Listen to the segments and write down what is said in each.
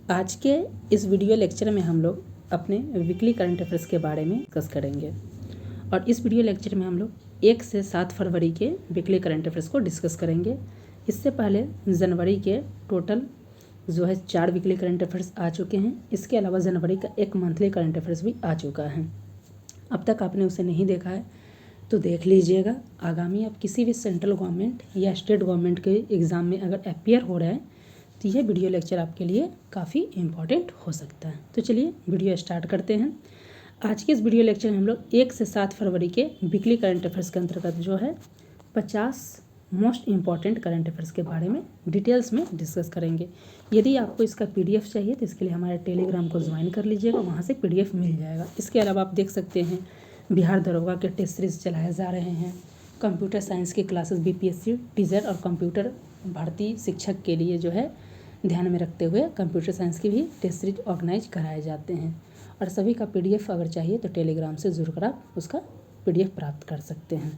आज के इस वीडियो लेक्चर में हम लोग अपने वीकली करंट अफेयर्स के बारे में डिस्कस करेंगे और इस वीडियो लेक्चर में हम लोग 1 से 7 फरवरी के वीकली करंट अफेयर्स को डिस्कस करेंगे। इससे पहले जनवरी के टोटल जो है 4 वीकली करंट अफेयर्स आ चुके हैं। इसके अलावा जनवरी का एक मंथली करंट अफेयर्स भी आ चुका है। अब तक आपने उसे नहीं देखा है तो देख लीजिएगा। आगामी आप किसी भी सेंट्रल गवर्नमेंट या स्टेट गवर्नमेंट के एग्ज़ाम में अगर अपियर हो रहा है तो यह वीडियो लेक्चर आपके लिए काफ़ी इम्पॉर्टेंट हो सकता है। तो चलिए वीडियो स्टार्ट करते हैं। आज के इस वीडियो लेक्चर में हम लोग 1 से 7 फरवरी के वीकली करंट अफेयर्स के अंतर्गत जो है 50 मोस्ट इम्पॉर्टेंट करंट अफेयर्स के बारे में डिटेल्स में डिस्कस करेंगे। यदि आपको इसका PDF चाहिए तो इसके लिए हमारे टेलीग्राम को ज्वाइन कर लीजिएगा, वहाँ से PDF मिल जाएगा। इसके अलावा आप देख सकते हैं बिहार दरोगा के टेस्ट सीरीज चलाए जा रहे हैं। कंप्यूटर साइंस की क्लासेस BPSC टीचर और कंप्यूटर भर्ती शिक्षक के लिए जो है ध्यान में रखते हुए कंप्यूटर साइंस की भी टेस्ट सीरीज ऑर्गेनाइज कराए जाते हैं। और सभी का PDF अगर चाहिए तो टेलीग्राम से जुड़ कर आप उसका PDF प्राप्त कर सकते हैं।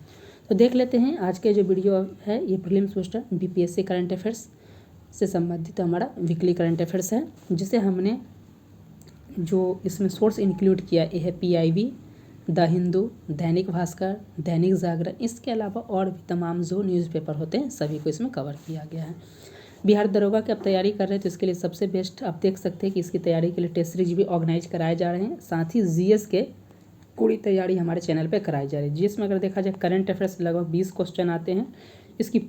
तो देख लेते हैं आज के जो वीडियो है, ये prelims poster BPSC current affairs से संबंधित हमारा वीकली करंट अफेयर्स है, जिसे हमने जो इसमें सोर्स इंक्लूड किया ये है PIB, द हिंदू, दैनिक भास्कर, दैनिक जागरण। इसके अलावा और भी तमाम जो न्यूज़पेपर होते हैं सभी को इसमें कवर किया गया है। बिहार दरोगा की आप तैयारी कर रहे हैं तो इसके लिए सबसे बेस्ट आप देख सकते हैं कि इसकी तैयारी के लिए टेस्ट सीरीज भी ऑर्गेनाइज कराए जा रहे हैं। साथ ही GS के पूरी तैयारी हमारे चैनल पे कराई जा रही है। GS में अगर देखा जाए करंट अफेयर्स लगभग 20 क्वेश्चन आते हैं। इसकी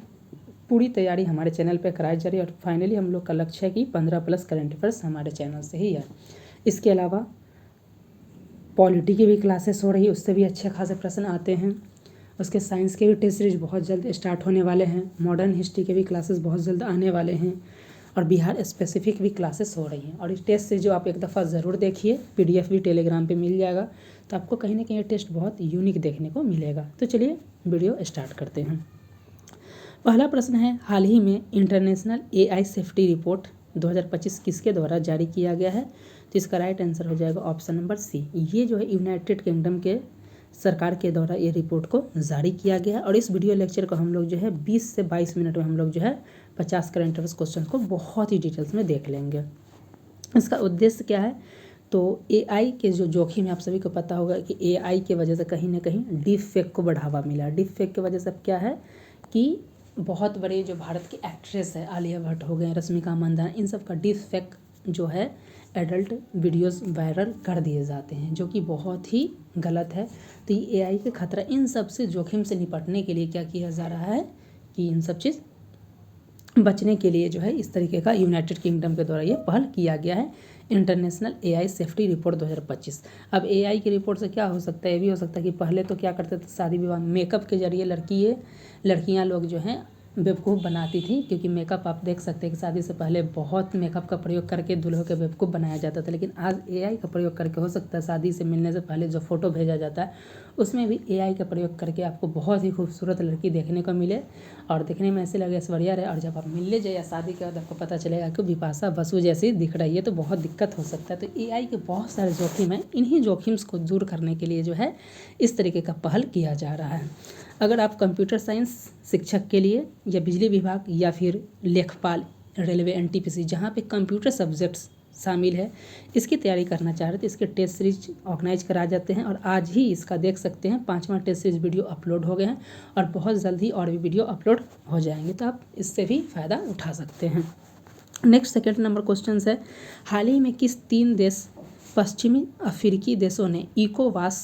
पूरी तैयारी हमारे चैनल पे कराई जा रही है और फाइनली हम लोग का लक्ष्य है कि 15+ करंट अफेयर्स हमारे चैनल से ही है। इसके अलावा पॉलिटी की भी क्लासेस हो रही है, उससे भी अच्छे खासे प्रश्न आते हैं। उसके साइंस के भी टेस्ट सीरीज बहुत जल्द स्टार्ट होने वाले हैं। मॉडर्न हिस्ट्री के भी क्लासेस बहुत जल्द आने वाले हैं और बिहार स्पेसिफिक भी क्लासेस हो रही हैं। और इस टेस्ट सीरीज जो आप एक दफ़ा ज़रूर देखिए, PDF भी टेलीग्राम पे मिल जाएगा, तो आपको कहीं ना कहीं टेस्ट बहुत यूनिक देखने को मिलेगा। तो चलिए वीडियो स्टार्ट करते हैं। पहला प्रश्न है, हाल ही में इंटरनेशनल AI सेफ्टी रिपोर्ट 2025 किसके द्वारा जारी किया गया है? तो इसका राइट आंसर हो जाएगा ऑप्शन नंबर C। ये जो है यूनाइटेड किंगडम के सरकार के द्वारा ये रिपोर्ट को जारी किया गया है। और इस वीडियो लेक्चर को हम लोग जो है 20 से 22 मिनट में हम लोग जो है 50 करंट अफेयर्स क्वेश्चन को बहुत ही डिटेल्स में देख लेंगे। इसका उद्देश्य क्या है? तो AI के जो जोखिम है, आप सभी को पता होगा कि AI के वजह से कहीं ना कहीं डीप फेक को बढ़ावा मिला। डीप फेक की वजह से अब क्या है कि बहुत बड़े जो भारत की एक्ट्रेस है, आलिया भट्ट हो गए, रश्मिका मंदाना, इन सब का डीप फेक जो है एडल्ट वीडियोस वायरल कर दिए जाते हैं, जो कि बहुत ही गलत है। तो ये AI के खतरा, इन सब से जोखिम से निपटने के लिए क्या किया जा रहा है कि इन सब चीज़ बचने के लिए जो है इस तरीके का यूनाइटेड किंगडम के द्वारा ये पहल किया गया है, इंटरनेशनल AI सेफ्टी रिपोर्ट 2025। अब AI की रिपोर्ट से क्या हो सकता है? ये भी हो सकता है कि पहले तो क्या करते थे, शादी विवाह मेकअप के जरिए लड़कियां लोग जो हैं बेवकूफ़ बनाती थी, क्योंकि मेकअप आप देख सकते हैं कि शादी से पहले बहुत मेकअप का प्रयोग करके दूल्हों के बेवकूफ़ बनाया जाता था। लेकिन आज AI का प्रयोग करके हो सकता है शादी से मिलने से पहले जो फ़ोटो भेजा जाता है उसमें भी AI का प्रयोग करके आपको बहुत ही खूबसूरत लड़की देखने को मिले और देखने में ऐसे लगे ऐश्वर्या रहे, और जब आप मिलने जाए या शादी के बाद आपको पता चलेगा कि बिपाशा बसु जैसी दिख रही है, तो बहुत दिक्कत हो सकता है। तो AI के बहुत सारे जोखिम हैं। इन्हीं जोखिम को दूर करने के लिए जो है इस तरीके का पहल किया जा रहा है। अगर आप कंप्यूटर साइंस शिक्षक के लिए या बिजली विभाग या फिर लेखपाल, रेलवे, NTPC, जहाँ पे कंप्यूटर सब्जेक्ट्स शामिल है, इसकी तैयारी करना चाह रहे थे, इसके टेस्ट सीरीज ऑर्गेनाइज कराए जाते हैं। और आज ही इसका देख सकते हैं 5वां टेस्ट सीरीज वीडियो अपलोड हो गए हैं और बहुत जल्द ही और भी वीडियो अपलोड हो जाएंगे, तो आप इससे भी फ़ायदा उठा सकते हैं। नेक्स्ट सेकेंड नंबर क्वेश्चन है, हाल ही में किस 3 देश पश्चिमी अफ्रीकी देशों ने ECOWAS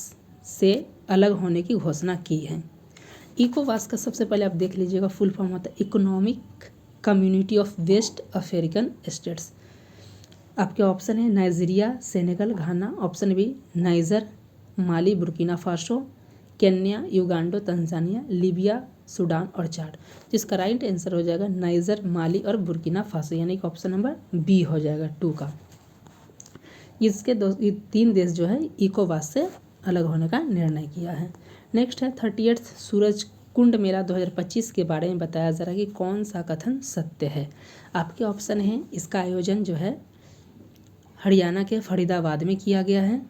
से अलग होने की घोषणा की है? ECOWAS का सबसे पहले आप देख लीजिएगा फुल फॉर्म होता है Economic Community of West African States. आपके ऑप्शन है Nigeria, Senegal, Ghana. Option B Niger, Mali, Burkina Faso, Kenya, Uganda, Tanzania, Libya, Sudan और चाड। जिसका राइट आंसर हो जाएगा नाइजर, माली और बुर्किना फासो, यानी कि ऑप्शन नंबर B हो जाएगा 2 का। इसके 3 देश जो है ECOWAS से अलग होने का निर्णय किया है। नेक्स्ट है 38 सूरज कुंड मेला 2025 के बारे में बताया जा रहा है कि कौन सा कथन सत्य है? आपके ऑप्शन हैं, इसका आयोजन जो है हरियाणा के फरीदाबाद में किया गया है।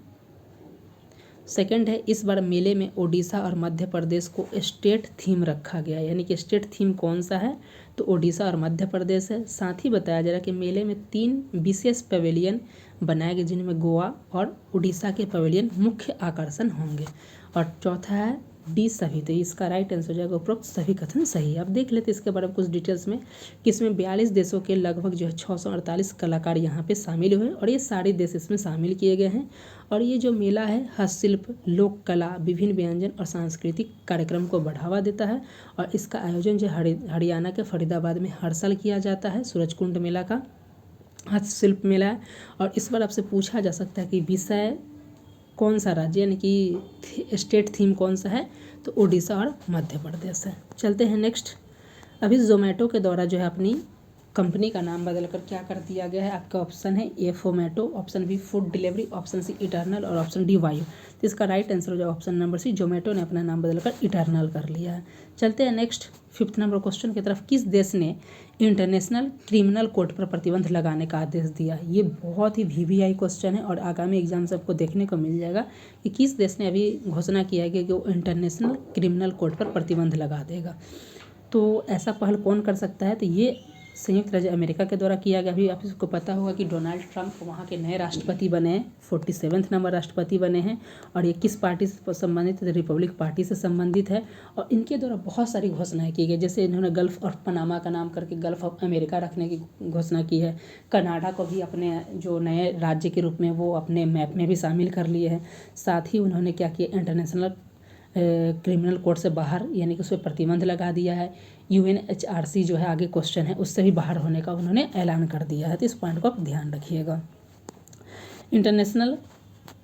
सेकंड है, इस बार मेले में ओडिशा और मध्य प्रदेश को स्टेट थीम रखा गया है, यानी कि स्टेट थीम कौन सा है, तो ओडिशा और मध्य प्रदेश है। साथ ही बताया जा रहा है कि मेले में 3 विशेष पवेलियन बनाए गए, जिनमें गोवा और उड़ीसा के पवेलियन मुख्य आकर्षण होंगे। और चौथा है डी सभी, तो इसका राइट आंसर हो जाएगा उपरोक्त सभी कथन सही है। अब देख लेते हैं इसके बारे में कुछ डिटेल्स में कि इसमें 42 देशों के लगभग जो है 648 कलाकार यहाँ पे शामिल हुए और ये सारे देश इसमें शामिल किए गए हैं। और ये जो मेला है हस्तशिल्प, लोक कला, विभिन्न व्यंजन और सांस्कृतिक कार्यक्रम को बढ़ावा देता है। और इसका आयोजन जो हरियाणा के फरीदाबाद में हर साल किया जाता है। सूरजकुंड मेला का हस्तशिल्प मेला है। और इस बार आपसे पूछा जा सकता है कि विषय कौन सा राज्य, यानी कि स्टेट थीम कौन सा है, तो उड़ीसा और मध्य प्रदेश है। चलते हैं नेक्स्ट। अभी जोमेटो के द्वारा जो है अपनी कंपनी का नाम बदलकर क्या कर दिया गया है। आपका ऑप्शन है A Fomato, option B food delivery, option C Eternal और ऑप्शन डी वायु। तो इसका राइट आंसर हो जाएगा ऑप्शन नंबर सी, जोमेटो ने अपना नाम बदलकर इटर्नल कर लिया है। चलते हैं नेक्स्ट 5th नंबर क्वेश्चन की तरफ। किस देश ने इंटरनेशनल क्रिमिनल कोर्ट पर प्रतिबंध लगाने का आदेश दिया। ये बहुत ही VVI क्वेश्चन है और आगामी एग्जाम से आपको देखने को मिल जाएगा कि किस देश ने अभी घोषणा किया है कि वो इंटरनेशनल क्रिमिनल कोर्ट पर प्रतिबंध लगा देगा। तो ऐसा पहल कौन कर सकता है, तो ये संयुक्त राज्य अमेरिका के द्वारा किया गया। अभी आप इसको पता होगा कि डोनाल्ड ट्रंप वहाँ के नए राष्ट्रपति बने हैं, 47वें नंबर राष्ट्रपति बने हैं। और ये किस पार्टी से संबंधित है, रिपब्लिक पार्टी से संबंधित है। और इनके द्वारा बहुत सारी घोषणाएं की गई, जैसे इन्होंने गल्फ ऑफ पनामा का नाम करके गल्फ ऑफ अमेरिका रखने की घोषणा की है। कनाडा को भी अपने जो नए राज्य के रूप में वो अपने मैप में भी शामिल कर लिए हैं। साथ ही उन्होंने क्या किया, इंटरनेशनल क्रिमिनल कोर्ट से बाहर, यानी कि उस पर प्रतिबंध लगा दिया है। UNHRC जो है आगे क्वेश्चन है, उससे भी बाहर होने का उन्होंने ऐलान कर दिया है। तो इस पॉइंट को आप ध्यान रखिएगा। इंटरनेशनल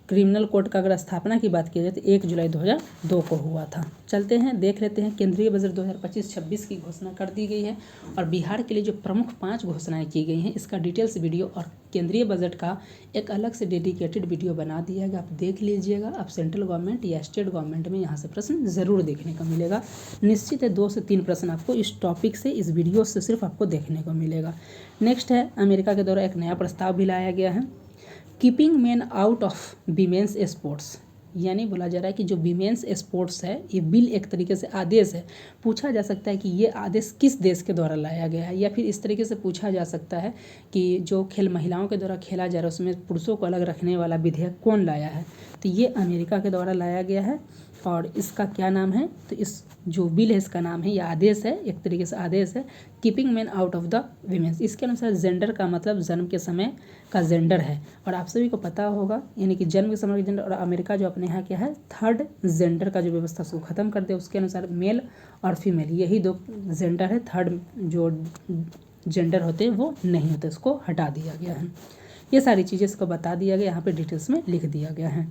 क्रिमिनल कोर्ट का अगर स्थापना की बात की जाए तो 1 जुलाई 2002 को हुआ था। चलते हैं देख लेते हैं। केंद्रीय बजट 2025-26 की घोषणा कर दी गई है और बिहार के लिए जो प्रमुख 5 घोषणाएं की गई हैं, इसका डिटेल्स वीडियो और केंद्रीय बजट का एक अलग से डेडिकेटेड वीडियो बना दिया गया, आप देख लीजिएगा। आप सेंट्रल गवर्नमेंट या स्टेट गवर्नमेंट में यहाँ से प्रश्न ज़रूर देखने को मिलेगा। निश्चित है 2 से 3 प्रश्न आपको इस टॉपिक से, इस वीडियो से सिर्फ आपको देखने को मिलेगा। नेक्स्ट है, अमेरिका के द्वारा एक नया प्रस्ताव भी लाया गया है, keeping man out of women's sports. यानी बोला जा रहा है कि जो वीमेंस स्पोर्ट्स है, ये बिल एक तरीके से आदेश है। पूछा जा सकता है कि ये आदेश किस देश के द्वारा लाया गया है, या फिर इस तरीके से पूछा जा सकता है कि जो खेल महिलाओं के द्वारा खेला जा रहा है उसमें पुरुषों को अलग रखने वाला विधेयक कौन लाया है, तो ये अमेरिका के द्वारा लाया गया है। और इसका क्या नाम है, तो इस जो बिल है इसका नाम है, या आदेश है, एक तरीके से आदेश है, keeping man out of the women's. इसके अनुसार जेंडर का मतलब जन्म के समय का जेंडर है। और आप सभी को पता होगा, यानी कि जन्म के समय का जेंडर, और अमेरिका जो अपने यहाँ क्या है, 3rd जेंडर का जो व्यवस्था उसको ख़त्म कर दिया। उसके अनुसार मेल और फीमेल यही 2 जेंडर है, 3rd जो जेंडर होते हैं वो नहीं होते, उसको हटा दिया गया है। ये सारी चीज़ें इसको बता दिया गया, यहाँ पर डिटेल्स में लिख दिया गया है।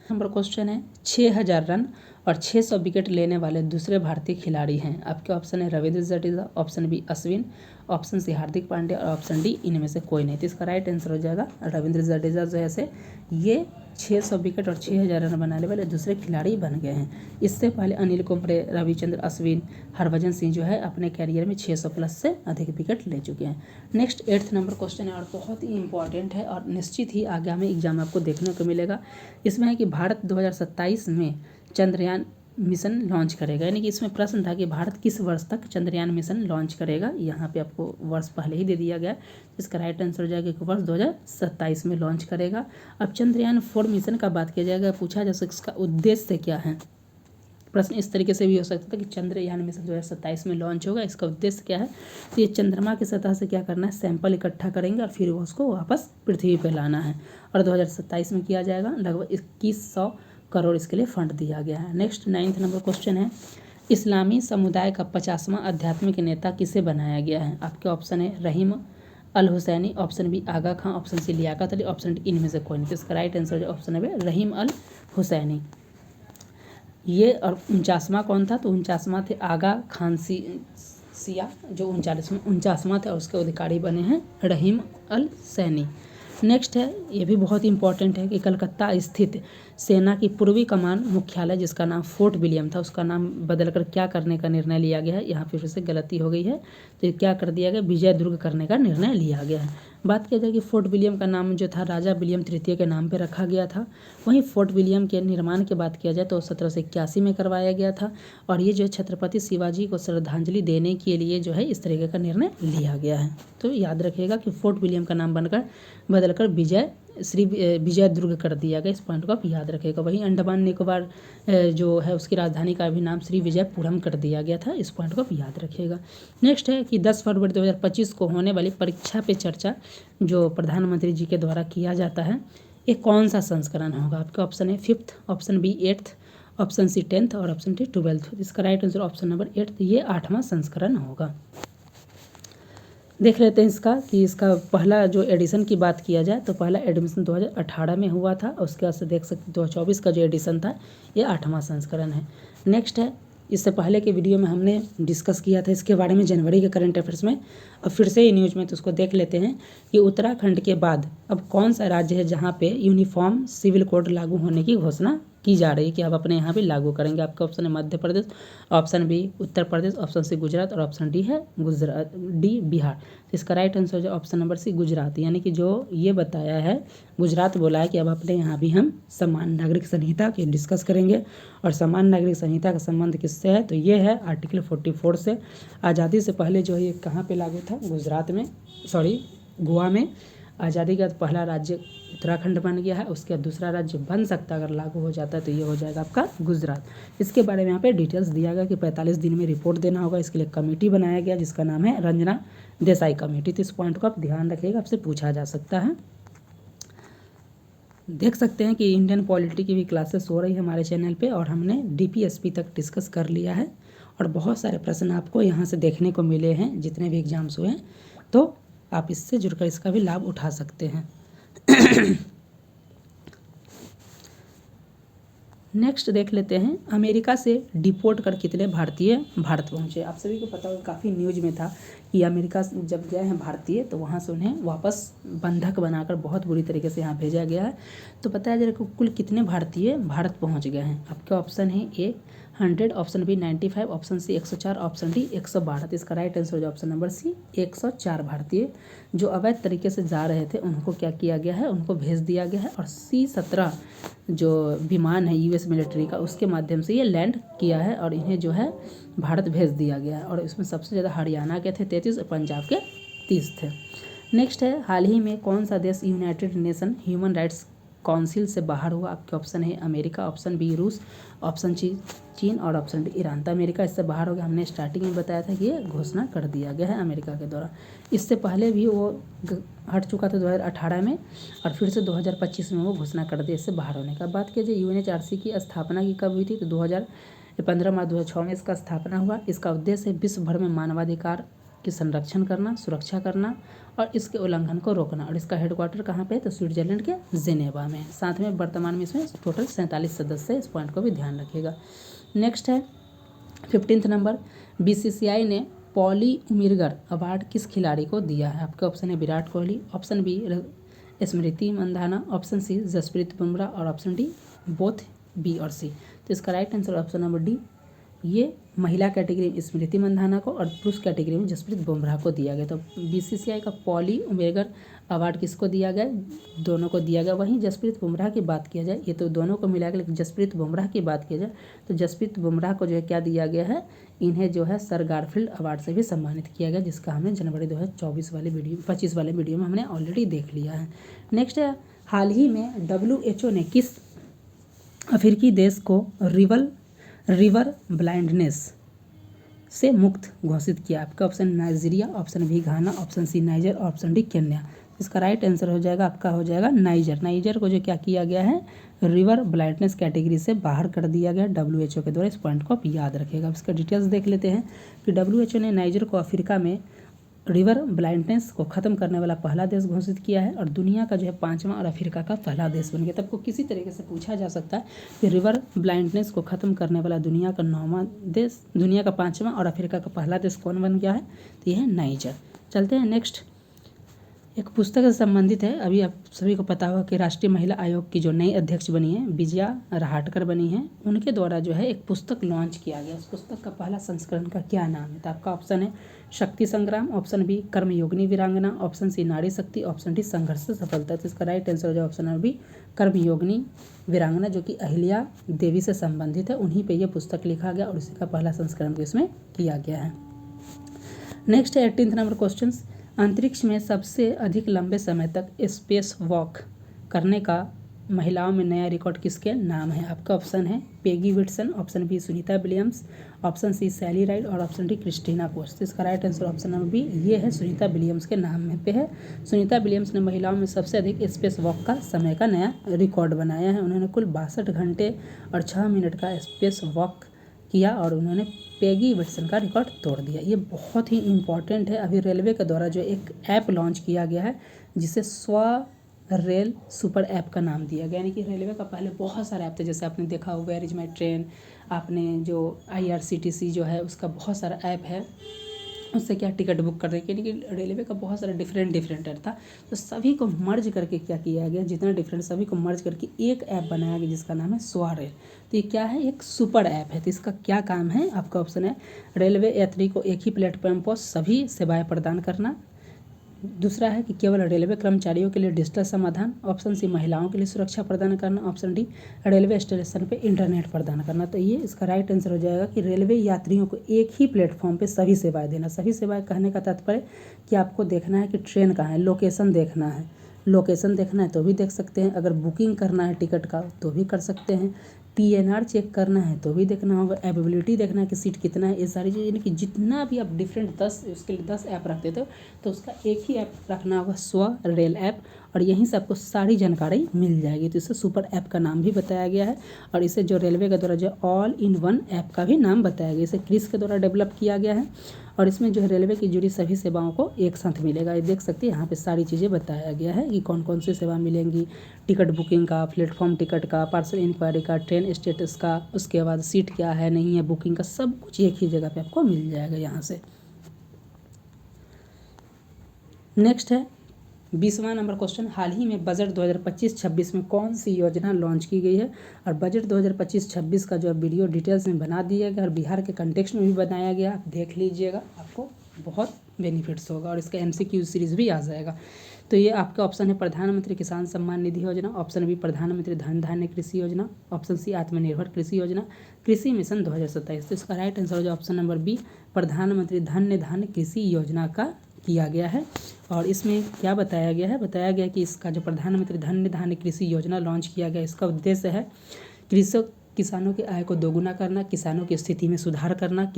नंबर क्वेश्चन है, 6000 रन और 600 विकेट लेने वाले दूसरे भारतीय खिलाड़ी हैं। आपके ऑप्शन है Ravindra Jadeja, option B Ashwin, option C Hardik Pandya और ऑप्शन डी इनमें से कोई नहीं। तो इसका राइट आंसर हो जाएगा रविंद्र जडेजा जो है से ये 600 विकेट और 6000 रन बनाने वाले दूसरे खिलाड़ी बन गए हैं। इससे पहले अनिल कुंबले, रविचंद्र अश्विन, हरभजन सिंह जो है अपने कैरियर में 600 प्लस से अधिक विकेट ले चुके हैं। नेक्स्ट 8th नंबर क्वेश्चन है और बहुत ही इंपॉर्टेंट है और निश्चित ही आगामी एग्जाम में आपको देखने को मिलेगा। इसमें है कि भारत 2027 में चंद्रयान मिशन लॉन्च करेगा, यानी कि इसमें प्रश्न था कि भारत किस वर्ष तक चंद्रयान मिशन लॉन्च करेगा। यहाँ पे आपको वर्ष पहले ही दे दिया गया, इसका राइट आंसर हो जाएगा कि वर्ष 2027 में लॉन्च करेगा। अब चंद्रयान 4 मिशन का बात किया जाएगा, पूछा जा सकता है इसका उद्देश्य क्या है। प्रश्न इस तरीके से भी हो सकता है कि चंद्रयान मिशन 2027 में लॉन्च होगा, इसका उद्देश्य क्या है, तो ये चंद्रमा की सतह से क्या करना है, सैंपल इकट्ठा करेंगे और फिर उसको वापस पृथ्वी पर लाना है। और 2027 में किया जाएगा। लगभग 2100 करोड़ इसके लिए फंड दिया गया है। नेक्स्ट 9th नंबर क्वेश्चन है, इस्लामी समुदाय का 50वां आध्यात्मिक नेता किसे बनाया गया है। आपके ऑप्शन है Rahim Al Hussaini, option B Aga Khan, option C Liaquat Ali, option D इनमें से कोई नहीं। तो इसका राइट आंसर ऑप्शन है रहीम अल हुसैनी। ये और 49वां कौन था, तो 49वां थे आगा खान सिया, जो 49वां थे और उसके अधिकारी बने हैं रहीम अल सैनी। नेक्स्ट है, ये भी बहुत इंपॉर्टेंट है कि कलकत्ता स्थित सेना की पूर्वी कमान मुख्यालय जिसका नाम फोर्ट विलियम था, उसका नाम बदलकर क्या करने का निर्णय लिया गया है। यहाँ फिर से गलती हो गई है, तो क्या कर दिया गया, विजय दुर्ग करने का निर्णय लिया गया है। बात किया जाए कि फोर्ट विलियम का नाम जो था राजा विलियम तृतीय के नाम पे रखा गया था। वहीं फोर्ट विलियम के निर्माण की बात किया जाए तो 1781 में करवाया गया था और ये जो है छत्रपति शिवाजी को श्रद्धांजलि देने के लिए जो है इस तरीके का निर्णय लिया गया है। तो याद रखिएगा कि फोर्ट विलियम का नाम बदलकर विजय दुर्ग कर दिया गया। इस पॉइंट को आप याद रखिएगा। वहीं अंडमान निकोबार जो है उसकी राजधानी का भी नाम श्री विजयपुरम कर दिया गया था। इस पॉइंट को आप याद रखिएगा। नेक्स्ट है कि 10 फरवरी 2025 को होने वाली परीक्षा पे चर्चा जो प्रधानमंत्री जी के द्वारा किया जाता है, ये कौन सा संस्करण होगा? आपका ऑप्शन है 5th, option B 8th, option C 10th और ऑप्शन डी 12th। इसका right answer option number 8th, ये 8वां संस्करण होगा। देख लेते हैं इसका कि इसका पहला जो एडिशन की बात किया जाए तो पहला एडिशन 2018 में हुआ था और उसके बाद से देख सकते 2024 का जो एडिशन था ये 8वां संस्करण है। नेक्स्ट है, इससे पहले के वीडियो में हमने डिस्कस किया था इसके बारे में जनवरी के करंट अफेयर्स में। अब फिर से ये न्यूज़ में तो उसको देख लेते हैं कि उत्तराखंड के बाद अब कौन सा राज्य है जहाँ पे यूनिफॉर्म सिविल कोड लागू होने की घोषणा की जा रही है कि आप अपने यहाँ भी लागू करेंगे। आपका ऑप्शन है Madhya Pradesh, option B Uttar Pradesh, option C Gujarat और ऑप्शन डी है बिहार। तो इसका राइट आंसर जो ऑप्शन नंबर सी गुजरात, यानी कि जो ये बताया है गुजरात बोला है कि अब अपने यहाँ भी हम समान नागरिक संहिता की डिस्कस करेंगे। और समान नागरिक संहिता का संबंध किससे है? तो ये है आर्टिकल 44 से। आज़ादी से पहले जो है ये कहाँ पे लागू था? गोवा में। आज़ादी के बाद पहला राज्य उत्तराखंड बन गया है, उसके बाद दूसरा राज्य बन सकता है अगर लागू हो जाता है तो ये हो जाएगा आपका गुजरात। इसके बारे में यहाँ पे डिटेल्स दिया गया कि 45 दिन में रिपोर्ट देना होगा। इसके लिए कमेटी बनाया गया जिसका नाम है रंजना देसाई कमेटी। तो इस पॉइंट को आप ध्यान रखिएगा, आपसे पूछा जा सकता है। देख सकते हैं कि इंडियन पॉलिटी की भी क्लासेस हो रही है हमारे चैनल पे और हमने DPSP तक डिस्कस कर लिया है और बहुत सारे प्रश्न आपको यहाँ से देखने को मिले हैं जितने भी एग्जाम्स हुए हैं, तो आप इससे जुड़कर इसका भी लाभ उठा सकते हैं। नेक्स्ट देख लेते हैं, अमेरिका से डिपोर्ट कर कितने भारतीय भारत पहुंचे? आप सभी को पता होगा काफ़ी न्यूज में था कि अमेरिका जब गए हैं भारतीय तो वहां से उन्हें वापस बंधक बनाकर बहुत बुरी तरीके से यहाँ भेजा गया है। तो पता है जरा कुल कितने भारतीय भारत पहुंच गए हैं? आपका ऑप्शन है A 100, option B 95, option C 104, option D 112। तो इसका राइट आंसर हो जाए ऑप्शन नंबर सी 104 भारतीय जो अवैध तरीके से जा रहे थे उनको क्या किया गया है, उनको भेज दिया गया है। और C-17 जो विमान है US मिलिट्री का उसके माध्यम से ये लैंड किया है और इन्हें जो है भारत भेज दिया गया है। और इसमें सबसे ज़्यादा हरियाणा के थे 33 और पंजाब के 30 थे। नेक्स्ट है, हाल ही में कौन सा देश United nation human rights council से बाहर हुआ? आपके ऑप्शन है अमेरिका, ऑप्शन बी रूस, ऑप्शन सी चीन और ऑप्शन डी ईरान। तो अमेरिका इससे बाहर हो गया। हमने स्टार्टिंग में बताया था कि ये घोषणा कर दिया गया है अमेरिका के द्वारा। इससे पहले भी वो हट चुका था 2018 में और फिर से 2025 में वो घोषणा कर दिया इससे बाहर होने का। बात किया जाए UNHRC की स्थापना की कब हुई थी? तो 15 मार्च 2006 में इसका स्थापना हुआ। इसका उद्देश्य है विश्व भर में मानवाधिकार की संरक्षण करना, सुरक्षा करना और इसके उल्लंघन को रोकना। और इसका हेडक्वार्टर कहाँ पे है? तो स्विट्जरलैंड के जेनेवा में। साथ में वर्तमान में इसमें टोटल 47 सदस्य है। इस पॉइंट को भी ध्यान रखिएगा। नेक्स्ट है 15th नंबर, BCCI ने पॉली उमिरगर अवार्ड किस खिलाड़ी को दिया है? आपके ऑप्शन है Virat Kohli, option B Smriti Mandhana, option C Jasprit Bumrah और ऑप्शन डी बोथ बी और सी। तो इसका right answer option number D, ये महिला कैटेगरी में स्मृति मंधाना को और पुरुष कैटेगरी में जसप्रीत बुमराह को दिया गया। तो BCCI का पॉली उमेरगर अवार्ड किसको दिया गया? दोनों को दिया गया। वहीं जसप्रीत बुमराह की बात किया जाए, ये तो दोनों को मिला गया, लेकिन जसप्रीत बुमराह की बात किया जाए तो जसप्रीत बुमराह को जो है क्या दिया गया है, इन्हें जो है सर गारफील्ड अवार्ड से भी सम्मानित किया गया, जिसका हमने जनवरी 2025 वाले वीडियो में हमने ऑलरेडी देख लिया है। नेक्स्ट है, हाल ही में WHO ने किस अफ्रीकी देश को रिवर ब्लाइंडनेस से मुक्त घोषित किया? आपका option Nigeria, option B Ghana, option C Niger, option D Kenya. इसका राइट आंसर हो जाएगा आपका हो जाएगा नाइजर। नाइजर को जो क्या किया गया है, रिवर ब्लाइंडनेस कैटेगरी से बाहर कर दिया गया WHO के द्वारा। इस पॉइंट को आप याद रखिएगा। इसका डिटेल्स देख लेते हैं कि WHO ने नाइजर को अफ्रीका में रिवर ब्लाइंडनेस को ख़त्म करने वाला पहला देश घोषित किया है और दुनिया का जो है 5वां और अफ्रीका का पहला देश बन गया। तब को किसी तरीके से पूछा जा सकता है कि रिवर ब्लाइंडनेस को ख़त्म करने वाला दुनिया का 9वां देश, दुनिया का 5वां और अफ्रीका का पहला देश कौन बन गया है? तो यह है नाइजर। चलते हैं नेक्स्ट। एक पुस्तक से संबंधित है। अभी आप सभी को पता होगा कि राष्ट्रीय महिला आयोग की जो नई अध्यक्ष बनी है विजया रहाटकर बनी है, उनके द्वारा जो है एक पुस्तक लॉन्च किया गया। उस पुस्तक का पहला संस्करण का क्या नाम है? तो आपका ऑप्शन है शक्ति संग्राम, ऑप्शन बी कर्मयोगिनी वीरांगना, ऑप्शन सी नारी शक्ति, ऑप्शन डी संघर्ष से सफलता। तो इसका राइट आंसर हो जाए ऑप्शन नंबर बी कर्मयोगिनी वीरांगना, जो कि अहिल्या देवी से संबंधित है। उन्हीं पर यह पुस्तक लिखा गया और इसी का पहला संस्करण इसमें किया गया है। नेक्स्ट है 18th नंबर क्वेश्चन, अंतरिक्ष में सबसे अधिक लंबे समय तक स्पेस वॉक करने का महिलाओं में नया रिकॉर्ड किसके नाम है? आपका ऑप्शन है Peggy Wilson, option B Sunita Williams, option C Sally Ride और ऑप्शन डी क्रिस्टीना पोस्ट। तो इसका right answer option number B ये है, सुनीता विलियम्स के नाम में पे है। सुनीता विलियम्स ने महिलाओं में सबसे अधिक स्पेस वॉक का समय का नया रिकॉर्ड बनाया है। उन्होंने कुल 62 घंटे और 6 मिनट का स्पेस वॉक किया और उन्होंने पेगी विल्सन का रिकॉर्ड तोड़ दिया। ये बहुत ही इम्पॉर्टेंट है। अभी रेलवे के द्वारा जो एक ऐप लॉन्च किया गया है जिसे रेल सुपर ऐप का नाम दिया गया, यानी कि रेलवे का पहले बहुत सारे ऐप थे, जैसे आपने देखा हो वेयर इज माई ट्रेन, आपने जो IRCTC जो है उसका बहुत सारा ऐप है, उससे क्या टिकट बुक करने के, यानी कि रेलवे का बहुत सारा डिफरेंट ऐप था। तो सभी को मर्ज करके क्या किया गया, जितना डिफरेंट सभी को मर्ज करके एक ऐप बनाया गया जिसका नाम है स्वारेल। तो ये क्या है, एक सुपर ऐप है। तो इसका क्या काम है? आपका ऑप्शन है रेलवे यात्री को एक ही प्लेटफॉर्म पर सभी सेवाएं प्रदान करना, दूसरा है कि केवल रेलवे कर्मचारियों के लिए डिजिटल समाधान, ऑप्शन सी महिलाओं के लिए सुरक्षा प्रदान करना, ऑप्शन डी रेलवे स्टेशन पे इंटरनेट प्रदान करना। तो ये इसका राइट आंसर हो जाएगा कि रेलवे यात्रियों को एक ही प्लेटफॉर्म पे सभी सेवाएं देना। सभी सेवाएं कहने का तात्पर्य कि आपको देखना है कि ट्रेन कहाँ है, लोकेशन देखना है, लोकेशन देखना है तो भी देख सकते हैं, अगर बुकिंग करना है टिकट का तो भी कर सकते हैं, PNR चेक करना है तो भी देखना होगा, अवेलेबिलिटी देखना है कि सीट कितना है, ये सारी चीज़, यानी कि जितना भी आप डिफरेंट 10 उसके लिए 10 ऐप रखते थे तो उसका एक ही ऐप रखना होगा स्वारेल ऐप, और यहीं से आपको सारी जानकारी मिल जाएगी। तो इसे सुपर ऐप का नाम भी बताया गया है और इसे जो रेलवे के द्वारा जो ऑल इन वन ऐप का भी नाम बताया गया। इसे क्रिस के द्वारा डेवलप किया गया है और इसमें जो है रेलवे की जुड़ी सभी सेवाओं को एक साथ मिलेगा। ये देख सकते हैं यहाँ पे सारी चीज़ें बताया गया है कि कौन कौन सी सेवा मिलेंगी, टिकट बुकिंग का, प्लेटफॉर्म टिकट का, पार्सल इंक्वायरी का, ट्रेन स्टेटस का, उसके बाद सीट क्या है नहीं है, बुकिंग का, सब कुछ एक ही जगह पे आपको मिल जाएगा यहाँ से। नेक्स्ट है 20वां नंबर क्वेश्चन, हाल ही में बजट 2025-26 में कौन सी योजना लॉन्च की गई है? और बजट 2025-26 का जो वीडियो डिटेल्स में बना दिया गया और बिहार के कंटेक्स्ट में भी बनाया गया, आप देख लीजिएगा, आपको बहुत बेनिफिट्स होगा और इसका MCQ सीरीज़ भी आ जाएगा। तो ये आपका ऑप्शन है प्रधानमंत्री किसान सम्मान निधि योजना, ऑप्शन बी प्रधानमंत्री धन धान्य कृषि योजना, ऑप्शन सी आत्मनिर्भर कृषि योजना, कृषि मिशन 2027। तो इसका राइट आंसर हो जाए ऑप्शन नंबर बी प्रधानमंत्री धन धान्य कृषि योजना का किया गया है। और इसमें क्या बताया गया है? बताया गया कि इसका जो प्रधानमंत्री धन धान्य कृषि योजना लॉन्च किया गया, इसका उद्देश्य है किसानों की आय को दोगुना करना, किसानों की स्थिति में सुधार करना,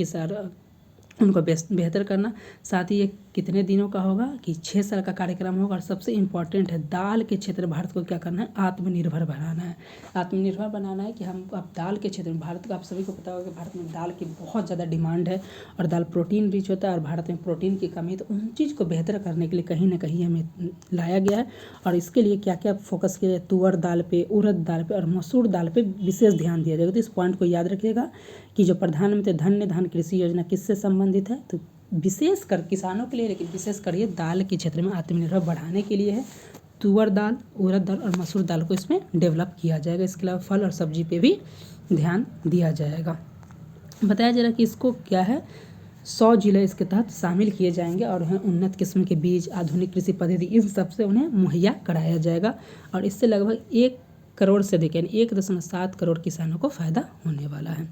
उनको बेहतर करना। साथ ही ये कितने दिनों का होगा कि 6 साल का कार्यक्रम होगा और सबसे इम्पॉर्टेंट है दाल के क्षेत्र भारत को क्या करना है, आत्मनिर्भर बनाना है। आत्मनिर्भर बनाना है कि हम अब दाल के क्षेत्र में, भारत का आप सभी को पता होगा कि भारत में दाल की बहुत ज़्यादा डिमांड है और दाल प्रोटीन रिच होता है और भारत में प्रोटीन की कमी है। तो उन चीज़ को बेहतर करने के लिए कहीं ना कहीं हमें लाया गया है और इसके लिए क्या क्या फोकस किया जाए, तुअर दाल पे, उड़द दाल पे और मसूर दाल पे विशेष ध्यान दिया जाएगा। तो इस पॉइंट को याद रखिएगा कि जो प्रधानमंत्री धन धान्य कृषि योजना किससे संबंधित है, तो विशेष कर किसानों के लिए, लेकिन विशेष कर ये दाल के क्षेत्र में आत्मनिर्भर बढ़ाने के लिए है। तुअर दाल, उड़द दाल और मसूर दाल को इसमें डेवलप किया जाएगा। इसके अलावा फल और सब्जी पे भी ध्यान दिया जाएगा। बताया जा रहा है कि इसको क्या है, 100 जिले इसके तहत शामिल किए जाएंगे और उन्हें उन्नत किस्म के बीज, आधुनिक कृषि पद्धति, इन सबसे उन्हें मुहैया कराया जाएगा और इससे लगभग 1 करोड़ से अधिक यानी 1.7 करोड़ किसानों को फ़ायदा होने वाला है।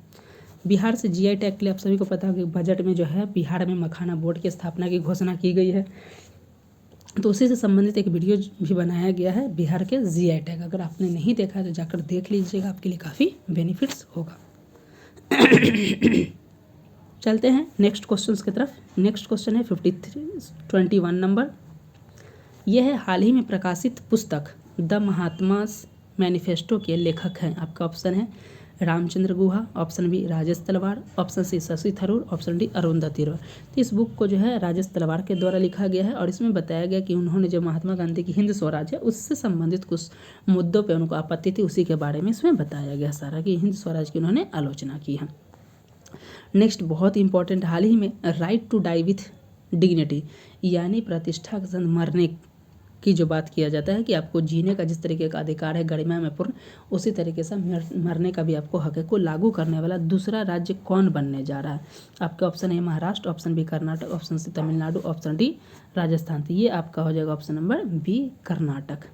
बिहार से GI टैग के लिए आप सभी को पता है कि बजट में जो है बिहार में मखाना बोर्ड की स्थापना की घोषणा की गई है। तो उसी से संबंधित एक वीडियो भी बनाया गया है, बिहार के GI टैग। अगर आपने नहीं देखा है तो जाकर देख लीजिएगा, आपके लिए काफ़ी बेनिफिट्स होगा। चलते हैं नेक्स्ट क्वेश्चन की तरफ। नेक्स्ट क्वेश्चन है 21 नंबर। यह है हाल ही में प्रकाशित पुस्तक द महात्मास मैनिफेस्टो के लेखक हैं। आपका ऑप्शन है Ramachandra Guha, option B Rajesh Talwar, option C Shashi Tharoor, option D Arundhati Roy. तो इस बुक को जो है राजेश तलवार के द्वारा लिखा गया है और इसमें बताया गया कि उन्होंने जो महात्मा गांधी की हिंद स्वराज है उससे संबंधित कुछ मुद्दों पे उनको आपत्ति थी, उसी के बारे में इसमें बताया गया सारा कि हिंद स्वराज की उन्होंने आलोचना की है। नेक्स्ट बहुत इंपॉर्टेंट, हाल ही में right to die with dignity यानी प्रतिष्ठा के साथ मरने की जो बात किया जाता है कि आपको जीने का जिस तरीके का अधिकार है गरिमा में पूर्ण, उसी तरीके से मरने का भी आपको हक है, को लागू करने वाला दूसरा राज्य कौन बनने जा रहा है। आपके option A Maharashtra, option B Karnataka, option C Tamil Nadu, option D Rajasthan. तो ये आपका हो जाएगा ऑप्शन नंबर बी कर्नाटक।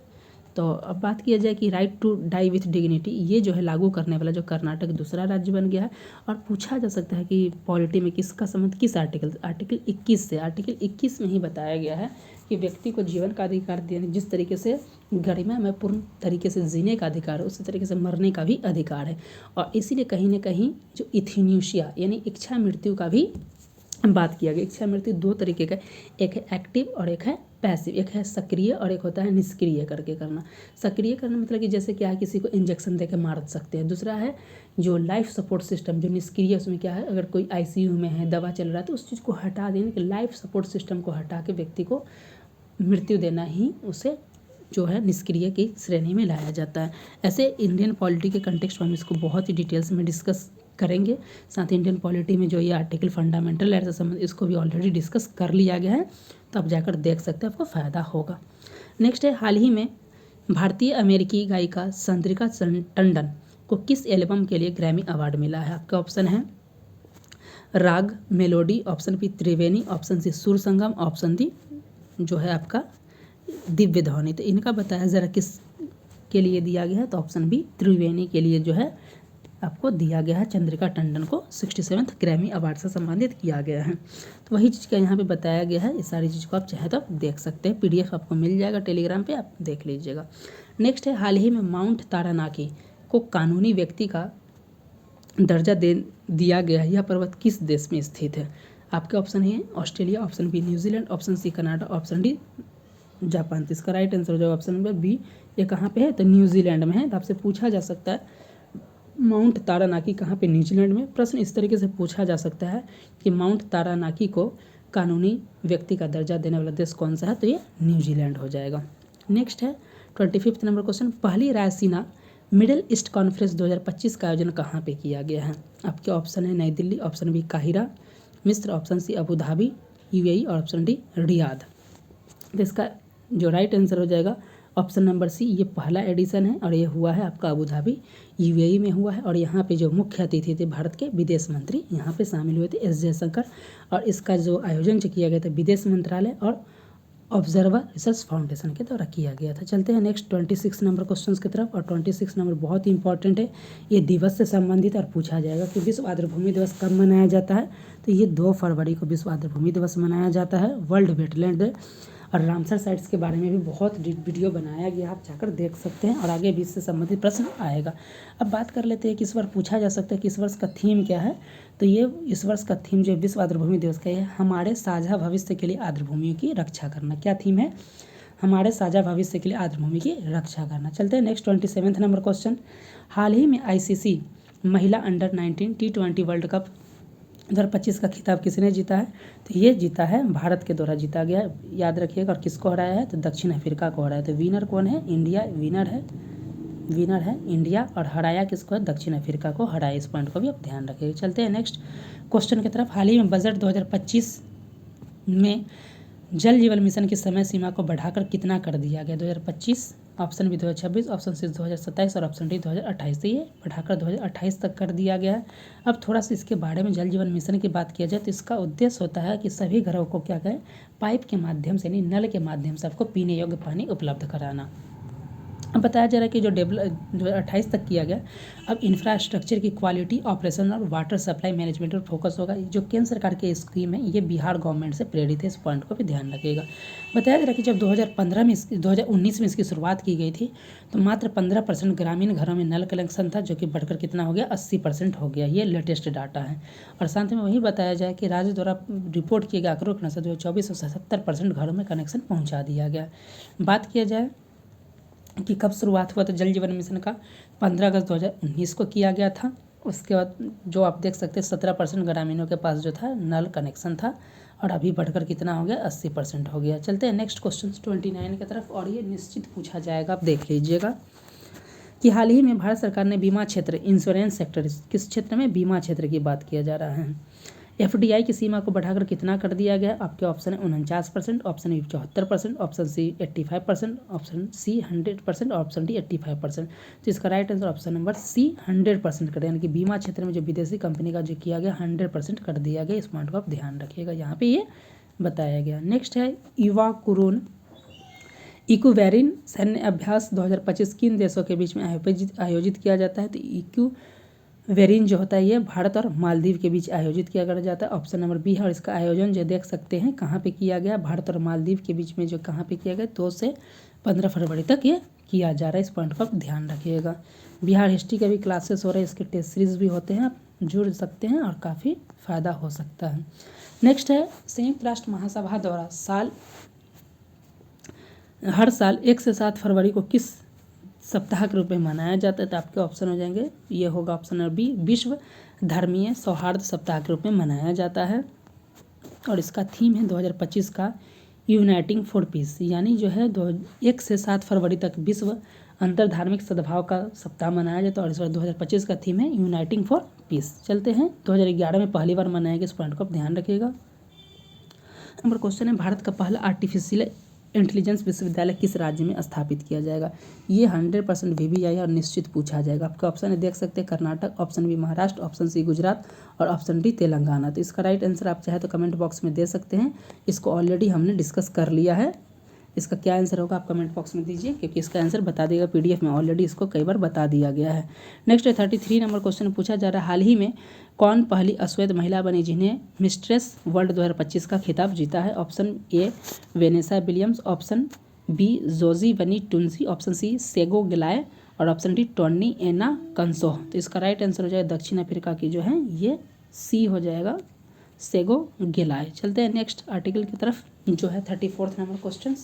तो अब बात किया जाए कि right to die with dignity, ये जो है लागू करने वाला जो कर्नाटक दूसरा राज्य बन गया है। और पूछा जा सकता है कि पॉलिटी में किसका संबंध किस आर्टिकल 21 से, आर्टिकल 21 में ही बताया गया है कि व्यक्ति को जीवन का अधिकार देने, जिस तरीके से गरिमा में पूर्ण तरीके से जीने का अधिकार है उसी तरीके से मरने का भी अधिकार है। और इसीलिए कहीं ना कहीं जो इथेन्यूशिया यानी इच्छा मृत्यु का भी बात किया गया। इच्छा मृत्यु दो तरीके का, एक है एक्टिव और एक है पैसिव, एक है सक्रिय और एक होता है निष्क्रिय करके करना। सक्रिय करना मतलब कि जैसे क्या है, किसी को इंजेक्शन देकर मार सकते हैं। दूसरा है जो लाइफ सपोर्ट सिस्टम, जो निष्क्रिय, उसमें क्या है, अगर कोई आईसीयू में है, दवा चल रहा है, तो उस चीज़ को हटा देने के, लाइफ सपोर्ट सिस्टम को हटा के व्यक्ति को मृत्यु देना ही उसे जो है निष्क्रिय की श्रेणी में लाया जाता है। ऐसे इंडियन पॉलिटी के कंटेक्स्ट में हम इसको बहुत ही डिटेल्स में डिस्कस करेंगे। साथ ही इंडियन पॉलिटी में जो ये आर्टिकल फंडामेंटल राइट से संबंधित, इसको भी ऑलरेडी डिस्कस कर लिया गया है, तो आप जाकर देख सकते हैं, आपको फ़ायदा होगा। नेक्स्ट है, हाल ही में भारतीय अमेरिकी गायिका चंद्रिका टंडन को किस एल्बम के लिए ग्रैमी अवार्ड मिला है। आपका ऑप्शन है राग मेलोडी, ऑप्शन बी त्रिवेणी, ऑप्शन सी सुर संगम, ऑप्शन डी जो है आपका दिव्य ध्वनि। तो इनका बताया ज़रा किस के लिए दिया गया है, तो ऑप्शन बी त्रिवेणी के लिए जो है आपको दिया गया है। चंद्रिका टंडन को 67th ग्रैमी अवार्ड से सम्मानित किया गया है। तो वही चीज़ का यहाँ पे बताया गया है। इस सारी चीज़ को आप चाहे तो आप देख सकते हैं, PDF आपको मिल जाएगा टेलीग्राम पे, आप देख लीजिएगा। नेक्स्ट है, हाल ही में माउंट तारानाकी को कानूनी व्यक्ति का दर्जा दिया गया है। यह पर्वत किस देश में स्थित है। आपके ऑप्शन है Australia, option B New Zealand, option C Canada, option D Japan. तो इसका राइट आंसर हो जाएगा ऑप्शन नंबर बी। ये कहाँ पे है, तो न्यूजीलैंड में है। तो आपसे पूछा जा सकता है माउंट तारानाकी कहाँ पे, न्यूजीलैंड में। प्रश्न इस तरीके से पूछा जा सकता है कि माउंट तारानाकी को कानूनी व्यक्ति का दर्जा देने वाला देश कौन सा है, तो ये न्यूजीलैंड हो जाएगा। नेक्स्ट है 25वां नंबर क्वेश्चन, पहली रायसीना मिडिल ईस्ट कॉन्फ्रेंस 2025 का आयोजन कहाँ पे किया गया है। आपके ऑप्शन है नई दिल्ली, ऑप्शन बी काहिरा मिस्र, option C Abu Dhabi UAE और ऑप्शन डी रियाद। तो इसका जो राइट आंसर हो जाएगा ऑप्शन नंबर सी, ये पहला एडिशन है और ये हुआ है आपका अबू धाबी UAE में हुआ है। और यहाँ पे जो मुख्य अतिथि थे भारत के विदेश मंत्री यहाँ पे शामिल हुए थे, S जयशंकर। और इसका जो आयोजन जो किया गया था विदेश मंत्रालय और ऑब्जर्वर रिसर्च फाउंडेशन के द्वारा किया गया था। चलते हैं नेक्स्ट 26 नंबर क्वेश्चन की तरफ। और 26 नंबर बहुत ही इंपॉर्टेंट है, ये दिवस से संबंधित और पूछा जाएगा कि विश्व आर्द्रभूमि दिवस कब मनाया जाता है। तो ये 2 फरवरी को विश्व आर्द्रभूमि दिवस मनाया जाता है। वर्ल्ड वेटलैंड डे और रामसर साइट्स के बारे में भी बहुत वीडियो बनाया गया, आप जाकर देख सकते हैं। और आगे भी इससे संबंधित प्रश्न आएगा। अब बात कर लेते हैं कि इस बार पूछा जा सकता है कि इस वर्ष का थीम क्या है। तो ये इस वर्ष का थीम जो विश्व आर्द्रभूमि दिवस का है, हमारे साझा भविष्य के लिए आर्द्रभूमियों की रक्षा करना। क्या थीम है, हमारे साझा भविष्य के लिए आर्द्रभूमि की रक्षा करना। चलते हैं नेक्स्ट 27वां नंबर क्वेश्चन, हाल ही में ICC महिला अंडर-19 T20 वर्ल्ड कप 2025 का खिताब किसने जीता है। तो ये जीता है भारत के द्वारा जीता गया, याद रखिएगा। और किसको हराया है, तो दक्षिण अफ्रीका को हराया। तो विनर कौन है, इंडिया विनर है इंडिया। और हराया किसको है, दक्षिण अफ्रीका को हराया। इस पॉइंट को भी आप ध्यान रखिएगा। चलते हैं नेक्स्ट क्वेश्चन की तरफ। हाल ही में बजट 2025 में जल जीवन मिशन की समय सीमा को बढ़ाकर कितना कर दिया गया। 2025, ऑप्शन बी 2026, ऑप्शन सी 2027 और ऑप्शन डी 2028। तो ये बढ़ाकर 2028 तक कर दिया गया है। अब थोड़ा सा इसके बारे में जल जीवन मिशन की बात किया जाए तो इसका उद्देश्य होता है कि सभी घरों को क्या करें, पाइप के माध्यम से यानी नल के माध्यम से आपको पीने योग्य पानी उपलब्ध कराना। अब बताया जा रहा है कि जो 2028 तक किया गया। अब इंफ्रास्ट्रक्चर की क्वालिटी, ऑपरेशन और वाटर सप्लाई मैनेजमेंट पर फोकस होगा। जो केंद्र सरकार की स्कीम है ये बिहार गवर्नमेंट से प्रेरित है, इस पॉइंट को भी ध्यान रखिएगा। बताया जा रहा है कि जब 2019 में इसकी शुरुआत की गई थी तो मात्र 15% ग्रामीण घरों में नल कनेक्शन था, जो कि बढ़कर कितना हो गया, 80% हो गया। ये लेटेस्ट डाटा है। और साथ में वही बताया जाए कि राज्य द्वारा रिपोर्ट किए गए आंकड़ों के अनुसार 2024 में 77% घरों में कनेक्शन पहुँचा दिया गया। बात किया जाए कि कब शुरुआत हुआ, तो जल जीवन मिशन का 15 अगस्त 2019 को किया गया था। उसके बाद जो आप देख सकते हैं 17% ग्रामीणों के पास जो था नल कनेक्शन था, और अभी बढ़कर कितना हो गया, 80% हो गया। चलते हैं नेक्स्ट क्वेश्चन 29 की तरफ। और ये निश्चित पूछा जाएगा, आप देख लीजिएगा कि हाल ही में भारत सरकार ने बीमा क्षेत्र, इंश्योरेंस सेक्टर, किस क्षेत्र में, बीमा क्षेत्र की बात किया जा रहा है, FDI की सीमा को बढ़ाकर कितना कर दिया गया? आपके ऑप्शन है 49%, option B 74%, option C 85%, option C 100% और ऑप्शन डी 85%। तो इसका right answer option number C 100% कर, यानी कि बीमा क्षेत्र में जो विदेशी कंपनी का जो किया गया 100% कर दिया गया। इस पॉइंट को आप ध्यान रखिएगा, यहाँ पे ये बताया गया। नेक्स्ट है इवाकुरून इक्विवेरिन सैन्य अभ्यास 2025 किन देशों के बीच में आयोजित किया जाता है? तो इक्विवेरिन जो होता है ये भारत और मालदीव के बीच आयोजित किया जाता है। ऑप्शन नंबर बी है। और इसका आयोजन जो देख सकते हैं कहाँ पे किया गया, भारत और मालदीव के बीच में जो कहाँ पे किया गया 2 से 15 फरवरी तक ये किया जा रहा है। इस पॉइंट को आप ध्यान रखिएगा। बिहार हिस्ट्री के भी क्लासेस हो रहे हैं, इसके टेस्ट सीरीज भी होते हैं, आप जुड़ सकते हैं और काफ़ी फ़ायदा हो सकता है। नेक्स्ट है संयुक्त राष्ट्र महासभा द्वारा हर साल 1 से 7 फरवरी को किस सप्ताह के रूप में मनाया जाता है? तो आपके ऑप्शन हो जाएंगे, ये होगा ऑप्शन नंबर बी, विश्व धर्मीय सौहार्द सप्ताह के रूप में मनाया जाता है। और इसका थीम है 2025 का यूनाइटिंग फॉर पीस, यानी जो है 1 से 7 फरवरी तक विश्व अंतर्धार्मिक सद्भाव का सप्ताह मनाया जाता है। और इस बार 2025 का थीम है यूनाइटिंग फॉर पीस। चलते हैं 2011 में पहली बार मनाया गया, इस पॉइंट को आप ध्यान रखिएगा। नंबर क्वेश्चन है भारत का पहला आर्टिफिशियल इंटेलिजेंस विश्वविद्यालय किस राज्य में स्थापित किया जाएगा? ये 100% VVI और निश्चित पूछा जाएगा। आपके ऑप्शन है देख सकते हैं Karnataka, option B Maharashtra, option C Gujarat और ऑप्शन डी तेलंगाना। तो इसका राइट आंसर आप चाहे तो कमेंट बॉक्स में दे सकते हैं, इसको ऑलरेडी हमने डिस्कस कर लिया है। इसका क्या आंसर होगा आप कमेंट बॉक्स में दीजिए, क्योंकि इसका आंसर बता देगा PDF में ऑलरेडी इसको कई बार बता दिया गया है। नेक्स्ट है 33 नंबर क्वेश्चन पूछा जा रहा है, हाल ही में कौन पहली अश्वेत महिला बनी जिन्हें मिस्ट्रेस वर्ल्ड 2025 का खिताब जीता है? Option A Vanessa Williams, option B Zozibini Tunzi, option C सेगो गिलाय और ऑप्शन डी टोनी एना कंसो। तो इसका राइट आंसर हो जाएगा दक्षिण अफ्रीका की जो है ये सी हो जाएगा, सेगो गिलाय। चलते हैं नेक्स्ट आर्टिकल की तरफ जो है 34 नंबर क्वेश्चन।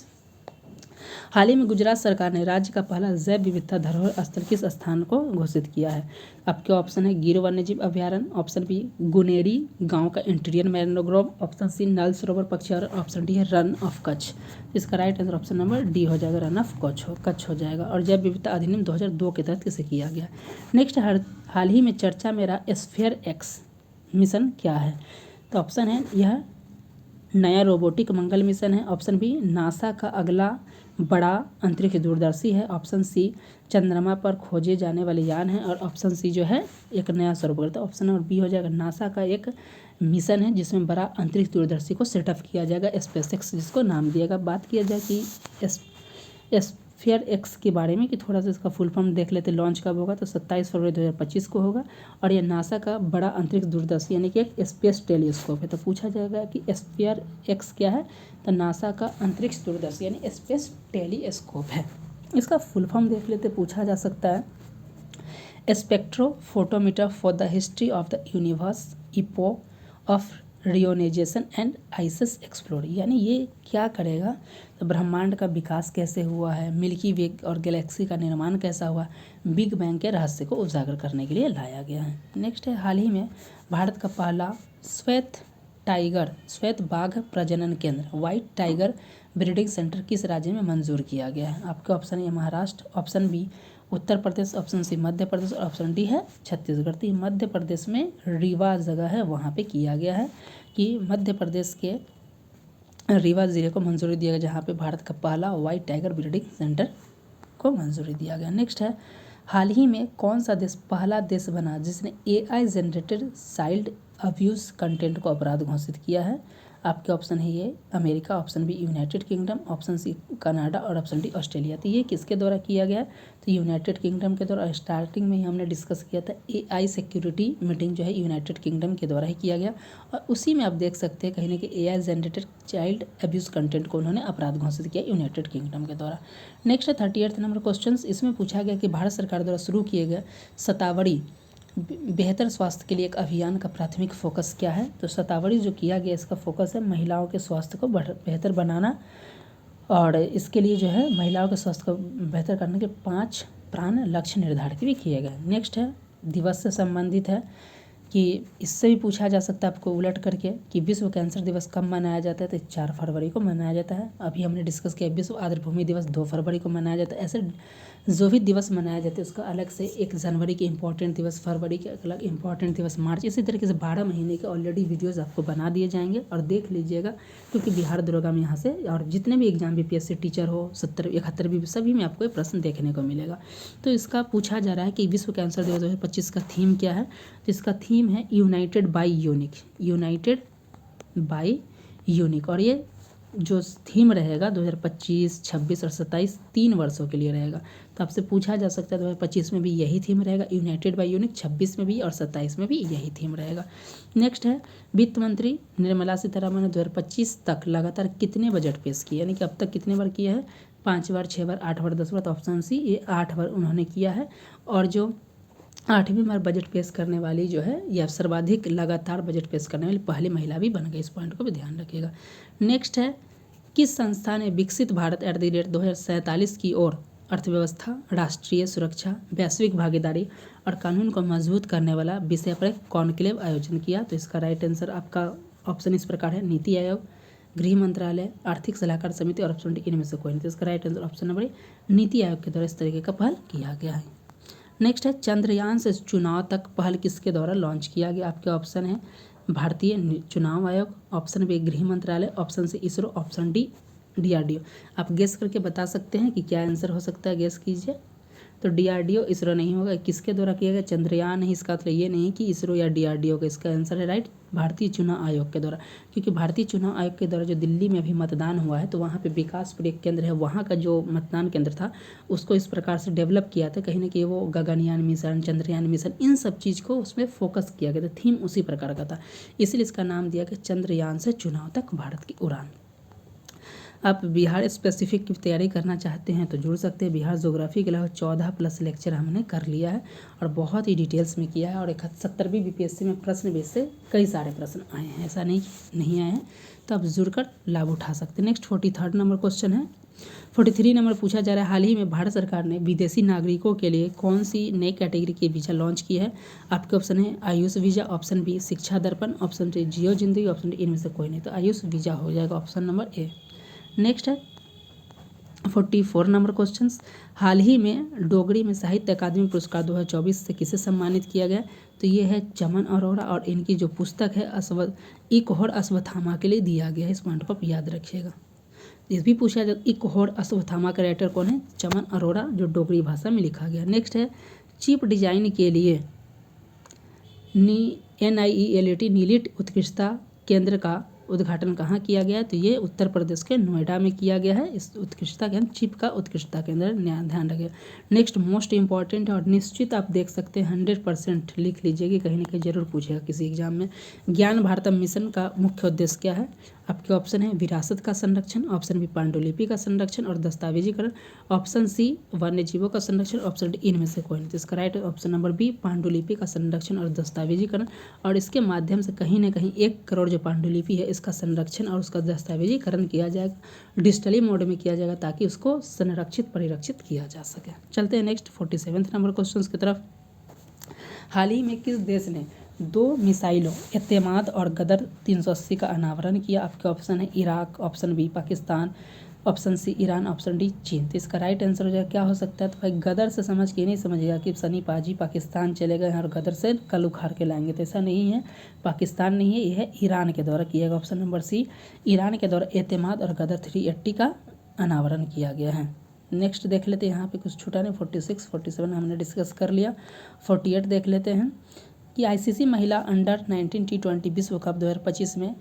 हाल ही में गुजरात सरकार ने राज्य का पहला जैव विविधता धरोहर स्थल किस स्थान को घोषित किया है? आपके ऑप्शन है गिर वन्यजीव अभ्यारण्य, ऑप्शन बी गुनेरी गांव का इंटीरियर मैंग्रोव, ऑप्शन सी नल सरोवर पक्षी और ऑप्शन डी है रन ऑफ कच्छ। इसका right answer option number D हो जाएगा, रन ऑफ कच्छ हो जाएगा। और जैव विविधता अधिनियम 2002 के तहत किसे किया गया? नेक्स्ट हाल ही में चर्चा में रहा स्फीयर एक्स मिशन क्या है? तो ऑप्शन है यह नया रोबोटिक मंगल मिशन है, ऑप्शन बी नासा का अगला बड़ा अंतरिक्ष दूरदर्शी है, ऑप्शन सी चंद्रमा पर खोजे जाने वाले यान है और ऑप्शन सी जो है एक नया सरोवर। तो ऑप्शन नंबर बी हो जाएगा, नासा का एक मिशन है जिसमें बड़ा अंतरिक्ष दूरदर्शी को सेटअप किया जाएगा, SpaceX जिसको नाम दिया गया। बात किया जाए कि स्फीयर एक्स के बारे में कि थोड़ा सा इसका फुल फॉर्म देख लेते, लॉन्च कब होगा? तो 27 फरवरी 2025 को होगा। और ये नासा का बड़ा अंतरिक्ष दूरदर्शी यानी कि एक स्पेस टेलीस्कोप है। तो पूछा जाएगा कि स्फीयर एक्स क्या है? तो नासा का अंतरिक्ष दूरदर्शी यानी स्पेस टेलीस्कोप है। इसका फुल फॉर्म देख लेते, पूछा जा सकता है spectrophotometer for the history of the universe, epoch of reionization and ices explorer, यानी ये क्या करेगा? तो ब्रह्मांड का विकास कैसे हुआ है, मिल्की वे और गैलेक्सी का निर्माण कैसा हुआ, बिग बैंग के रहस्य को उजागर करने के लिए लाया गया है। नेक्स्ट है हाल ही में भारत का पहला श्वेत बाघ प्रजनन केंद्र व्हाइट टाइगर ब्रीडिंग सेंटर किस राज्य में मंजूर किया गया है? आपके ऑप्शन है Maharashtra, option B Uttar Pradesh, option C Madhya Pradesh और ऑप्शन डी है छत्तीसगढ़। तो मध्य प्रदेश में रीवा जगह है, वहाँ पे किया गया है कि मध्य प्रदेश के रीवा ज़िले को मंजूरी दिया गया, जहाँ पे भारत का पहला व्हाइट टाइगर ब्रीडिंग सेंटर को मंजूरी दिया गया। नेक्स्ट है हाल ही में कौन सा देश पहला देश बना जिसने AI generated child abuse content को अपराध घोषित किया है? आपके ऑप्शन है ये America, option B United Kingdom, option C Canada और ऑप्शन डी ऑस्ट्रेलिया। तो ये किसके द्वारा किया गया? तो यूनाइटेड किंगडम के द्वारा। स्टार्टिंग में ही हमने डिस्कस किया था AI सिक्योरिटी मीटिंग जो है यूनाइटेड किंगडम के द्वारा ही किया गया और उसी में आप देख सकते हैं कहीं ना कहीं AI generated child abuse content को उन्होंने अपराध घोषित किया यूनाइटेड किंगडम के द्वारा। नेक्स्ट है 38 नंबर क्वेश्चन। इसमें पूछा गया कि भारत सरकार द्वारा शुरू किए गए शतावरी बेहतर स्वास्थ्य के लिए एक अभियान का प्राथमिक फोकस क्या है? तो शतावरी जो किया गया इसका फोकस है महिलाओं के स्वास्थ्य को बेहतर बनाना और इसके लिए जो है महिलाओं के स्वास्थ्य को बेहतर करने के 5 प्राण लक्ष्य निर्धारित भी किए गए। नेक्स्ट है दिवस से संबंधित है कि इससे भी पूछा जा सकता है आपको उलट करके कि विश्व कैंसर दिवस कब मनाया जाता है, तो 4 फरवरी को मनाया जाता है। अभी हमने डिस्कस किया विश्व आर्द्रभूमि दिवस 2 फरवरी को मनाया जाता है। ऐसे जो भी दिवस मनाया जाता है उसका अलग से 1 जनवरी के इंपॉर्टेंट दिवस, फरवरी के अलग इंपॉर्टेंट दिवस, मार्च, इसी तरीके से 12 महीने के ऑलरेडी वीडियोज़ आपको बना दिए जाएंगे और देख लीजिएगा, क्योंकि बिहार दरोगा में यहाँ से और जितने भी एग्जाम बीपीएससी टीचर हो 70 71 भी सभी में आपको ये प्रश्न देखने को मिलेगा। तो इसका पूछा जा रहा है कि विश्व कैंसर दिवस 2025 का थीम क्या है, तो इसका थीम है united by unique, united by unique. और ये जो थीम रहेगा 2025, 26 और 27 3 वर्षों के लिए रहेगा। तो आपसे पूछा जा सकता है 2025 में भी यही थीम रहेगा, यूनाइटेड बाय यूनिक, 26 में भी और 27 में भी यही थीम रहेगा। नेक्स्ट है वित्त मंत्री निर्मला सीतारमण ने 2025 तक लगातार कितने बजट पेश किए, यानी कि अब तक कितने बार किया है, 5 बार, 6 बार, 8 बार, 10 बार। तो ऑप्शन सी ये 8 बार उन्होंने किया है। और जो 8वीं बार बजट पेश करने वाली जो है या सर्वाधिक लगातार बजट पेश करने वाली पहली महिला भी बन गई, इस पॉइंट को भी ध्यान रखिएगा। नेक्स्ट है किस संस्था ने विकसित भारत @ 2047 की ओर अर्थव्यवस्था, राष्ट्रीय सुरक्षा, वैश्विक भागीदारी और कानून को मजबूत करने वाला विषय पर एक कॉन्क्लेव आयोजन किया। तो इसका राइट आंसर आपका ऑप्शन इस प्रकार है, नीति आयोग, गृह मंत्रालय, आर्थिक सलाहकार समिति और ऑप्शन डी इनमें से कोई नहीं। तो इसका right answer option number NITI Aayog के द्वारा इस तरीके का पहल किया गया है। नेक्स्ट है चंद्रयान से चुनाव तक पहल किसके द्वारा लॉन्च किया गया, आपके ऑप्शन है भारतीय चुनाव आयोग, ऑप्शन बी गृह मंत्रालय, option C ISRO, option D DRDO। आप गेस करके बता सकते हैं कि क्या आंसर हो सकता है, गेस कीजिए। तो DRDO, इसरो नहीं होगा। किसके द्वारा किया गया, चंद्रयान है, इसका मतलब ये नहीं कि इसरो या DRDO का, इसका आंसर है राइट भारतीय चुनाव आयोग के द्वारा। क्योंकि भारतीय चुनाव आयोग के द्वारा जो दिल्ली में अभी मतदान हुआ है तो वहाँ पे विकासपुर एक केंद्र है, वहाँ का जो मतदान केंद्र था उसको इस प्रकार से डेवलप किया था, कहीं ना कहीं वो गगनयान मिशन, चंद्रयान मिशन, इन सब चीज़ को उसमें फोकस किया गया था, थीम उसी प्रकार का था, इसलिए इसका नाम दिया गया चंद्रयान से चुनाव तक भारत की उड़ान। आप बिहार स्पेसिफिक की तैयारी करना चाहते हैं तो जुड़ सकते हैं। बिहार ज्योग्राफी के अलावा 14+ लेक्चर हमने कर लिया है और बहुत ही डिटेल्स में किया है और 71वीं बीपीएससी में प्रश्न बेस से कई सारे प्रश्न आए हैं, ऐसा नहीं आए हैं, तो आप जुड़कर लाभ उठा सकते हैं। नेक्स्ट 43 नंबर क्वेश्चन है। 43 नंबर पूछा जा रहा है, हाल ही में भारत सरकार ने विदेशी नागरिकों के लिए कौन सी नई कैटेगरी की वीज़ा लॉन्च की है। आपके ऑप्शन है आयुष वीज़ा, ऑप्शन बी शिक्षा दर्पण, ऑप्शन सी जियो जिंदगी, ऑप्शन डी इनमें से कोई नहीं। तो आयुष वीज़ा हो जाएगा ऑप्शन नंबर ए। नेक्स्ट है 44 नंबर क्वेश्चन, हाल ही में डोगरी में साहित्य अकादमी पुरस्कार 2024 से किसे सम्मानित किया गया। तो ये है चमन अरोड़ा और इनकी जो पुस्तक है इकहोड़ अश्वत्थामा के लिए दिया गया है, इस पॉइंट को आप याद रखिएगा। इस भी पूछा जाए इकहोड़ अश्वत्थामा का राइटर कौन है, चमन अरोड़ा, जो डोगरी भाषा में लिखा गया। नेक्स्ट है चिप डिजाइन के लिए NIELIT नीलिट उत्कृष्टता केंद्र का उद्घाटन कहाँ किया गया है। तो ये उत्तर प्रदेश के नोएडा में किया गया है। इस उत्कृष्टता केंद्र, चिप का उत्कृष्टता केंद्र, ध्यान रखिए। नेक्स्ट मोस्ट इंपॉर्टेंट और निश्चित आप देख सकते हैं 100% लिख लीजिए कि कहीं ना कहीं जरूर पूछेगा किसी एग्जाम में। ज्ञान भारतम मिशन का मुख्य उद्देश्य क्या है। आपके ऑप्शन है विरासत का संरक्षण, ऑप्शन बी पांडुलिपि का संरक्षण और दस्तावेजीकरण, ऑप्शन सी वन्य जीवों का संरक्षण, ऑप्शन डी इनमें से कोई नहीं। तो इसका राइट ऑप्शन नंबर बी पांडुलिपि का संरक्षण और दस्तावेजीकरण, और इसके माध्यम से कहीं ना कहीं 1 करोड़ जो पांडुलिपि है इसका संरक्षण और उसका दस्तावेजीकरण किया जाएगा, डिजिटली मोड में किया जाएगा ताकि उसको संरक्षित परिरक्षित किया जा सके। चलते हैं नेक्स्ट 47 नंबर क्वेश्चन की तरफ। हाल ही में किस देश ने 2 मिसाइलों एतेमाद और गदर 380 का अनावरण किया। आपके ऑप्शन है Iraq, option B Pakistan, option C Iran, option D चीन। तो इसका राइट आंसर हो जाएगा क्या हो सकता है। तो भाई गदर से समझ के नहीं समझिएगा कि सनी पाजी पाकिस्तान चले गए हैं और गदर से कल उखाड़ के लाएंगे, तो ऐसा नहीं है। पाकिस्तान नहीं है, यह है ईरान के द्वारा किया गया। ऑप्शन नंबर सी ईरान के द्वारा एतेमाद और गदर 380 का अनावरण किया गया है। नेक्स्ट देख लेते हैं, यहाँ पे कुछ छूटा नहीं। 46 47 हमने डिस्कस कर लिया। 48 देख लेते हैं कि ICC महिला अंडर 19 T20 विश्व कप 2025 में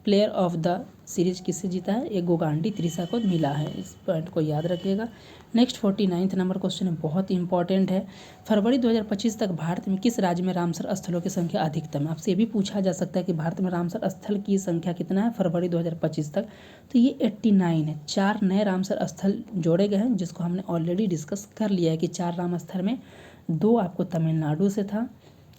प्लेयर ऑफ द सीरीज किससे जीता है। ये गोगांडी त्रिशा को मिला है, इस पॉइंट को याद रखिएगा। नेक्स्ट 49 नंबर क्वेश्चन है, बहुत इंपॉर्टेंट है। फरवरी 2025 तक भारत में किस राज्य में रामसर स्थलों की संख्या अधिकतम है। आपसे ये भी पूछा जा सकता है कि भारत में रामसर स्थल की संख्या कितना है फरवरी 2025 तक। तो ये 89 है। 4 नए रामसर स्थल जोड़े गए हैं, जिसको हमने ऑलरेडी डिस्कस कर लिया है कि 4 राम स्थल में 2 आपको तमिलनाडु से था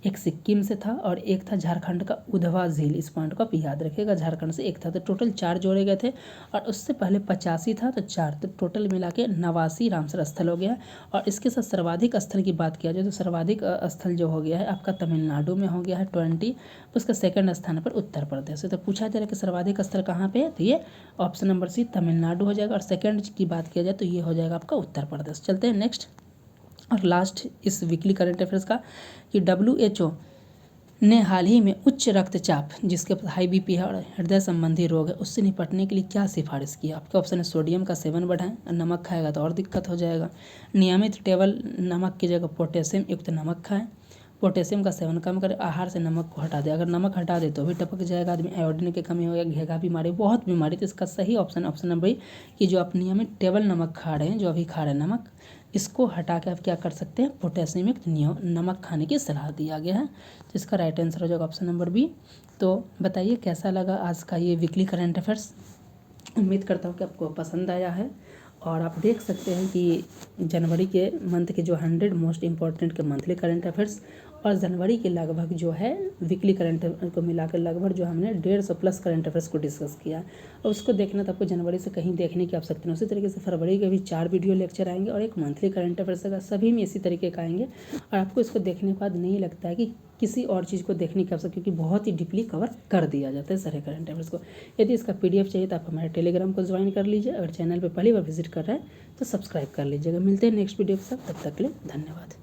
एक सिक्किम से था और एक था झारखंड का उधवा झील। इस पॉइंट को आप याद रखिएगा, झारखंड से एक था, तो टोटल 4 जोड़े गए थे। और उससे पहले 85 था तो 4, तो टोटल मिला के 89 रामसर स्थल हो गया। और इसके साथ सर्वाधिक स्थल की बात किया जाए तो सर्वाधिक स्थल जो हो गया है आपका तमिलनाडु में हो गया है 20। उसका सेकंड स्थान पर उत्तर प्रदेश है। तो पूछा जा रहा है कि सर्वाधिक स्थल कहाँ पे है, तो ये ऑप्शन नंबर सी तमिलनाडु हो जाएगा। और सेकंड की बात किया जाए तो ये हो जाएगा आपका उत्तर प्रदेश। चलते हैं नेक्स्ट और लास्ट इस वीकली करंट अफेयर्स का, कि WHO ने हाल ही में उच्च रक्तचाप, जिसके पास हाई BP है और हृदय संबंधी रोग है, उससे निपटने के लिए क्या सिफारिश की है। आपके ऑप्शन है सोडियम का सेवन बढ़ाएं, नमक खाएगा तो और दिक्कत हो जाएगा। नियमित टेबल नमक की जगह पोटेशियम युक्त नमक खाएं, पोटेशियम का सेवन कम करें, आहार से नमक को हटा दें। अगर नमक हटा दे तो भी टपक जाएगा आदमी, आयोडीन की कमी हो गया, घेघा बीमारी, बहुत बीमारी। तो इसका सही ऑप्शन नंबर ए कि जो आप नियमित टेबल नमक खा रहे हैं, जो अभी खा रहे हैं नमक, इसको हटा के आप क्या कर सकते हैं, पोटेशियम युक्त नमक खाने की सलाह दिया गया है। तो इसका राइट आंसर हो जाएगा ऑप्शन नंबर बी। तो बताइए कैसा लगा आज का ये वीकली करंट अफेयर्स। उम्मीद करता हूँ कि आपको पसंद आया है। और आप देख सकते हैं कि जनवरी के मंथ के जो 100 मोस्ट इम्पॉर्टेंट के मंथली करंट अफेयर्स और जनवरी के लगभग जो है वीकली करंट को मिलाकर लगभग जो हमने 150 प्लस करंट अफेयर्स को डिस्कस किया। और उसको देखना तो आपको जनवरी से कहीं देखने की आवश्यकता नहीं। उसी तरीके से फरवरी के भी 4 वीडियो लेक्चर आएंगे और एक मंथली करंट अफेयर्स का, सभी में इसी तरीके का आएंगे। और आपको इसको देखने के बाद नहीं लगता है कि किसी और चीज़ को देखने की आवश्यकता, क्योंकि बहुत ही डीपली कवर कर दिया जाता है सारे करंट अफेयर्स को। यदि इसका PDF चाहिए तो आप हमारे टेलीग्राम को ज्वाइन कर लीजिए। अगर चैनल पर पहली बार विजिट कर रहे हैं तो सब्सक्राइब कर लीजिएगा। मिलते हैं नेक्स्ट वीडियो के साथ, तब तक के लिए धन्यवाद।